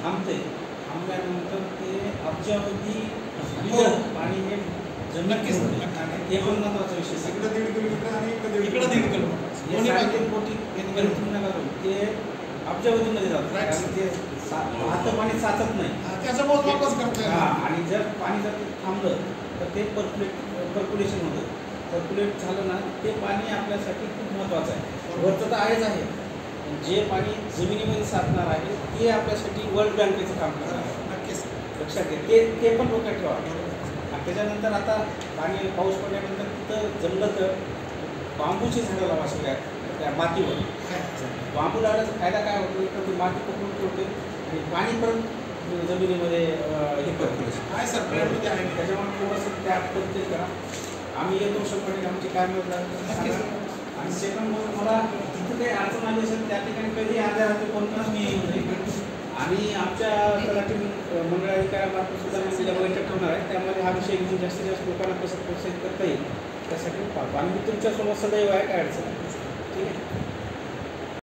थांबते, थांबल्यानंतर ते अब्जावधी पाणी हे नक्कीच हे पण महत्त्वाचा विषय. इकडं 1.5 किलोमीटर आणि इकडं 1.5 किलोमीटर ते अब्जावधीमध्ये जातं. ते वाहतं पाणी साचत नाही, त्याचं मोज वापस करतोय. आणि जर पाणी जर थांबलं तर ते पर्क्युलेशन होतं. पर्क्युलेट झालं ना ते पाणी आपल्यासाठी खूप महत्त्वाचं आहे. वरचं तर आहेच आहे, जे पाणी जमिनीमध्ये साचणार आहे ते आपल्यासाठी वर्ल्ड बँकेचं काम करणार आहे. नक्कीच लक्षात घ्या, ते पण डोक्यात ठेवा. त्याच्यानंतर आता पाणी पाऊस पडल्यानंतर तिथं जमलं तर बांबूची झाडं लावा सगळ्या त्या मातीवर. बांबू लावण्याचा फायदा काय होतो, तर ती माती पकडून ठेवते आणि पाणी परत जमिनीमध्ये हे करतो. त्याच्यामुळे थोडंसं त्या पद्धतीने करा. आम्ही येतो 100% आमची काय मिळतात. आणि सेकंड गोष्ट, मला तिथं काही अडचण आली असेल त्या ठिकाणी कधी अर्ध्या रात्री कोणताच मी येऊ नये. आणि आमच्या तलाठी मंडळ अधिकाऱ्यामार्फत सुद्धा मी तिला बैठक ठेवणार आहे. त्यामध्ये हा विषय घेऊन जास्तीत जास्त लोकांना कसं प्रोत्साहित करता येईल त्यासाठी पाहतो. आणि मी तुमच्यासोबत सदैव आहे, काय अडचण. ठीक आहे.